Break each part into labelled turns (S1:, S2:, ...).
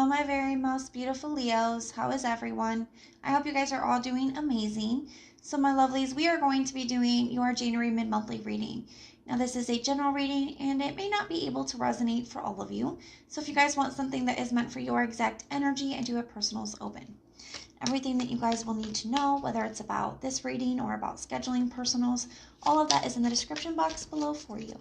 S1: Hello, my very most beautiful Leos. How is everyone? I hope you guys are all doing amazing. So, my lovelies, we are going to be doing your January mid-monthly reading. Now, this is a general reading, and it may not be able to resonate for all of you. So, if you guys want something that is meant for your exact energy, I do have personals open. Everything that you guys will need to know, whether it's about this reading or about scheduling personals, all of that is in the description box below for you.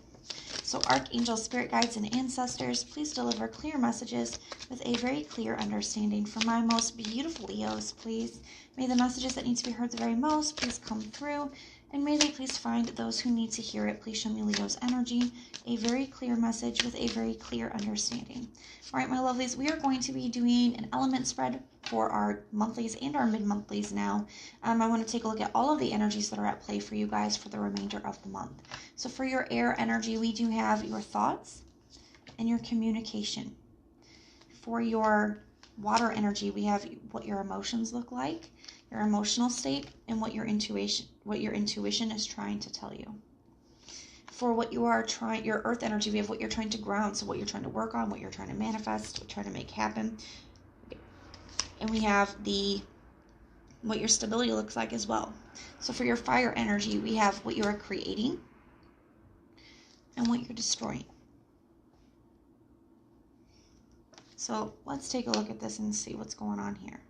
S1: So archangels, spirit guides, and ancestors, please deliver clear messages with a very clear understanding for my most beautiful Leos, please. May the messages that need to be heard the very most please come through, and may they please find those who need to hear it. Please show me Leo's energy, a very clear message with a very clear understanding. All right, my lovelies, we are going to be doing an element spread for our monthlies and our mid-monthlies now. I want to take a look at all of the energies that are at play for you guys for the remainder of the month. So for your air energy, we do have your thoughts and your communication. For your water energy, we have what your emotions look like, your emotional state, and what your intuition is trying to tell you. For what you are trying, your earth energy, we have what you're trying to ground, so what you're trying to work on, what you're trying to manifest, what you're trying to make happen. And we have what your stability looks like as well. So for your fire energy, we have what you are creating and what you're destroying. So let's take a look at this and see what's going on here.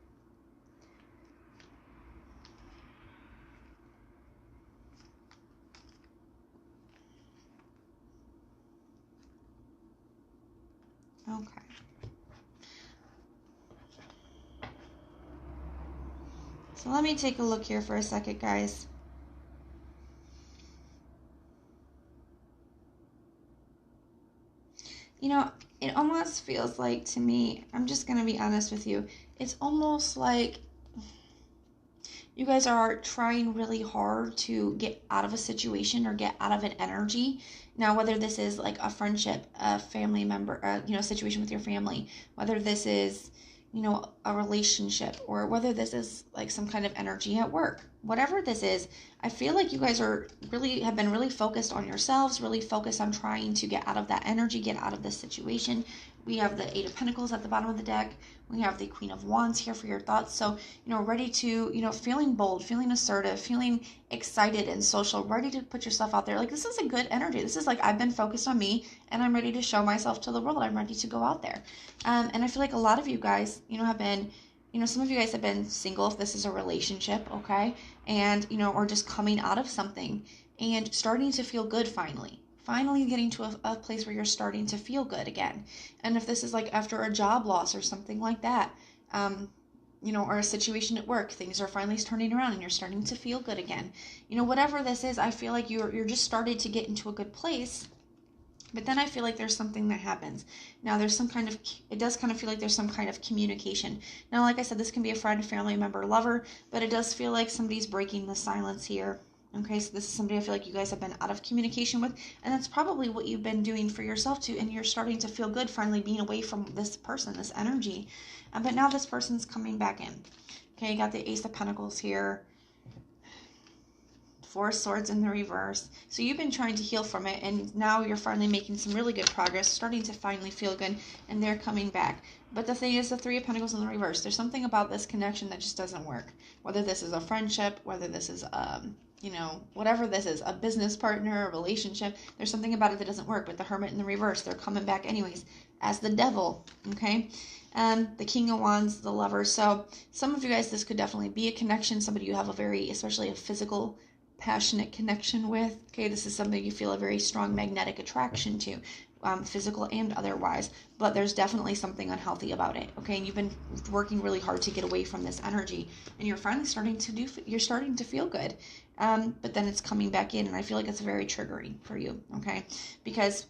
S1: Okay. So let me take a look here for a second, guys. You know, it almost feels like to me, I'm just going to be honest with you, it's almost like you guys are trying really hard to get out of a situation or get out of an energy. Now, whether this is like a friendship, a family member, situation with your family, whether this is, a relationship, or whether this is like some kind of energy at work, whatever this is, I feel like you guys have been really focused on yourselves, really focused on trying to get out of that energy, get out of this situation. We have the Eight of Pentacles at the bottom of the deck. We have the Queen of Wands here for your thoughts. So, ready to, feeling bold, feeling assertive, feeling excited and social, ready to put yourself out there. Like, this is a good energy. This is like, I've been focused on me and I'm ready to show myself to the world. I'm ready to go out there. And I feel like a lot of you guys, have been, some of you guys have been single if this is a relationship, okay? And, or just coming out of something and starting to feel good finally getting to a place where you're starting to feel good again. And if this is like after a job loss or something like that, or a situation at work, things are finally turning around and you're starting to feel good again. Whatever this is, I feel like you're just starting to get into a good place. But then I feel like there's something that happens. Now it does kind of feel like there's some kind of communication. Now, like I said, this can be a friend, family member, lover, but it does feel like somebody's breaking the silence here. Okay, so this is somebody I feel like you guys have been out of communication with, and that's probably what you've been doing for yourself too, and you're starting to feel good finally being away from this person, this energy. But now this person's coming back in. Okay, you got the Ace of Pentacles here. Four of Swords in the reverse. So you've been trying to heal from it, and now you're finally making some really good progress, starting to finally feel good, and they're coming back. But the thing is, the Three of Pentacles in the reverse. There's something about this connection that just doesn't work. Whether this is a friendship, whether this is whatever this is, a business partner, a relationship, there's something about it that doesn't work. But the Hermit in the reverse, they're coming back anyways as the Devil, okay? The King of Wands, the Lover. So some of you guys, this could definitely be a connection, somebody you have especially a physical, passionate connection with. Okay, this is something you feel a very strong magnetic attraction to, physical and otherwise, but there's definitely something unhealthy about it. Okay, and you've been working really hard to get away from this energy, and you're finally starting to feel good, but then it's coming back in, and I feel like it's very triggering for you. Okay, because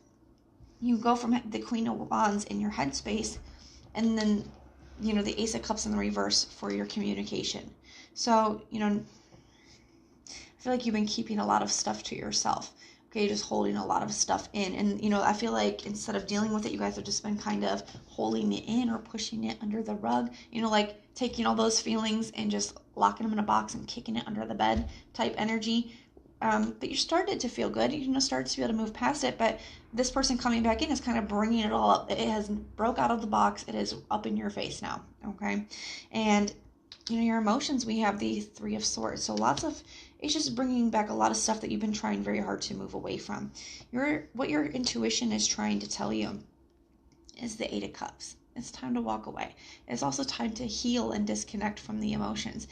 S1: you go from the Queen of Wands in your headspace, and then the Ace of Cups in the reverse for your communication. So I feel like you've been keeping a lot of stuff to yourself. Okay, just holding a lot of stuff in. And, I feel like instead of dealing with it, you guys have just been kind of holding it in or pushing it under the rug. Like taking all those feelings and just locking them in a box and kicking it under the bed type energy. that you started to feel good, started to be able to move past it, but this person coming back in is kind of bringing it all up. It has broke out of the box. It is up in your face now, okay? And, your emotions, we have the Three of Swords. So it's just bringing back a lot of stuff that you've been trying very hard to move away from. What your intuition is trying to tell you is the Eight of Cups. It's time to walk away. It's also time to heal and disconnect from the emotions.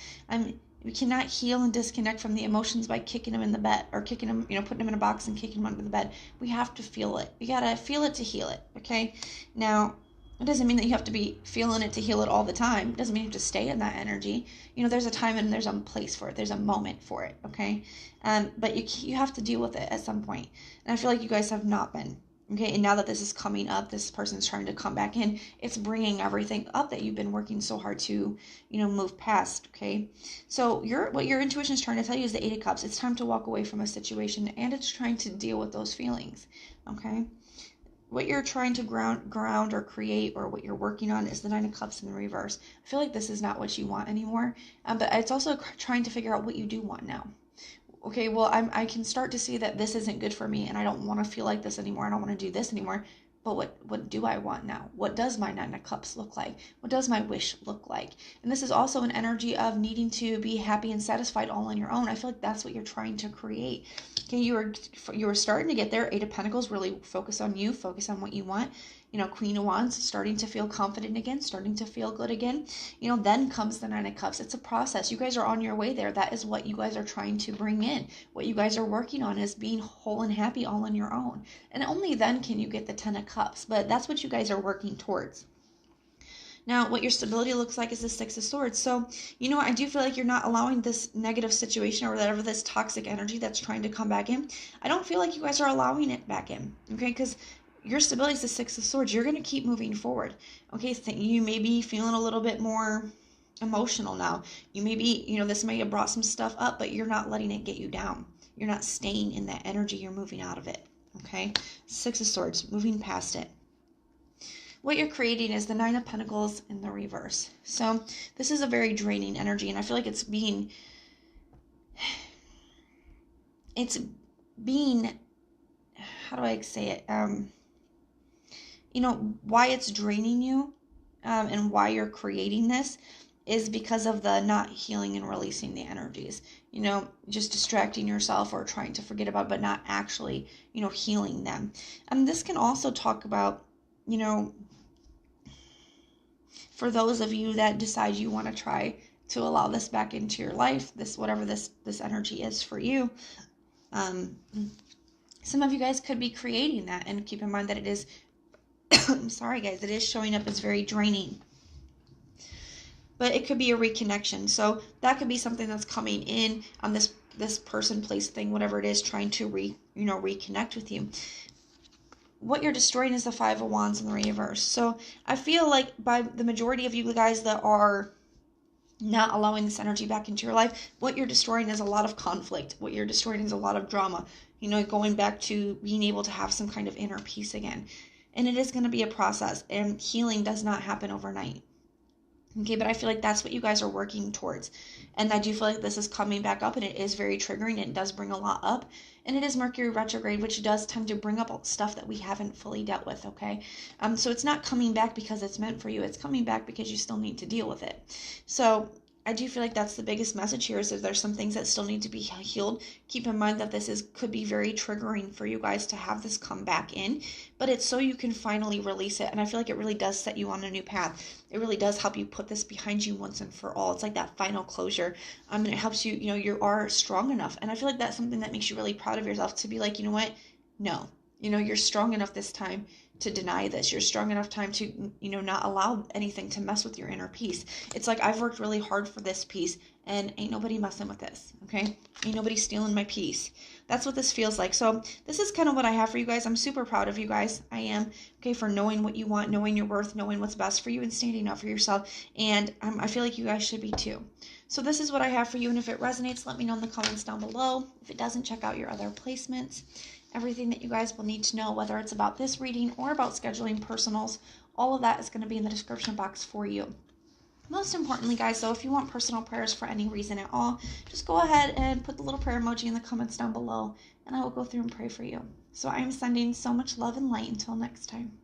S1: We cannot heal and disconnect from the emotions by kicking them in the bed or kicking them, putting them in a box and kicking them under the bed. We have to feel it. You gotta feel it to heal it, okay? Now, it doesn't mean that you have to be feeling it to heal it all the time. It doesn't mean you have to stay in that energy. There's a time and there's a place for it. There's a moment for it, okay? But you have to deal with it at some point. And I feel like you guys have not been. Okay, and now that this is coming up, this person's trying to come back in. It's bringing everything up that you've been working so hard to, move past, okay? So what your intuition is trying to tell you is the Eight of Cups. It's time to walk away from a situation, and it's trying to deal with those feelings, okay? What you're trying to ground or create, or what you're working on, is the Nine of Cups in the reverse. I feel like this is not what you want anymore, but it's also trying to figure out what you do want now. Okay, well, I can start to see that this isn't good for me, and I don't want to feel like this anymore. I don't want to do this anymore. But what do I want now? What does my Nine of Cups look like? What does my wish look like? And this is also an energy of needing to be happy and satisfied all on your own. I feel like that's what you're trying to create. Okay, you were starting to get there. Eight of Pentacles, really focus on you, focus on what you want. Queen of Wands, starting to feel confident again, starting to feel good again. Then comes the Nine of Cups. It's a process. You guys are on your way there. That is what you guys are trying to bring in. What you guys are working on is being whole and happy all on your own. And only then can you get the Ten of Cups. But that's what you guys are working towards. Now, what your stability looks like is the Six of Swords. So, I do feel like you're not allowing this negative situation or whatever, this toxic energy that's trying to come back in. I don't feel like you guys are allowing it back in, okay? Because your stability is the Six of Swords. You're going to keep moving forward, okay? So you may be feeling a little bit more emotional now. You may be, this may have brought some stuff up, but you're not letting it get you down. You're not staying in that energy. You're moving out of it, okay? Six of Swords, moving past it. What you're creating is the Nine of Pentacles in the reverse. So this is a very draining energy, and I feel like it's being, how do I say it? Why it's draining you, and why you're creating this is because of the not healing and releasing the energies. Just distracting yourself or trying to forget about, but not actually, healing them. This can also talk about, for those of you that decide you want to try to allow this back into your life, whatever this energy is for you, some of you guys could be creating that, and keep in mind that it is, I'm sorry guys, it is showing up as very draining. But it could be a reconnection. So that could be something that's coming in on this person, place, thing, whatever it is, trying to reconnect with you. What you're destroying is the Five of Wands in the reverse. So I feel like by the majority of you guys that are not allowing this energy back into your life, what you're destroying is a lot of conflict. What you're destroying is a lot of drama. Going back to being able to have some kind of inner peace again. And it is going to be a process, and healing does not happen overnight. Okay, but I feel like that's what you guys are working towards. And I do feel like this is coming back up, and it is very triggering. It does bring a lot up. And it is Mercury retrograde, which does tend to bring up stuff that we haven't fully dealt with, okay? So it's not coming back because it's meant for you. It's coming back because you still need to deal with it. So I do feel like that's the biggest message here, is that there's some things that still need to be healed. Keep in mind that could be very triggering for you guys to have this come back in, but it's so you can finally release it. And I feel like it really does set you on a new path. It really does help you put this behind you once and for all. It's like that final closure. And it helps you, you are strong enough. And I feel like that's something that makes you really proud of yourself, to be like, you know what? No, you're strong enough this time to deny this. You're strong enough time to, not allow anything to mess with your inner peace. It's like, I've worked really hard for this peace, and ain't nobody messing with this, okay? Ain't nobody stealing my peace. That's what this feels like. So this is kind of what I have for you guys. I'm super proud of you guys. I am, okay, for knowing what you want, knowing your worth, knowing what's best for you, and standing up for yourself. And I feel like you guys should be too. So this is what I have for you, and if it resonates, let me know in the comments down below. If it doesn't, check out your other placements. Everything that you guys will need to know, whether it's about this reading or about scheduling personals, all of that is going to be in the description box for you. Most importantly, guys, though, if you want personal prayers for any reason at all, just go ahead and put the little prayer emoji in the comments down below, and I will go through and pray for you. So I'm sending so much love and light until next time.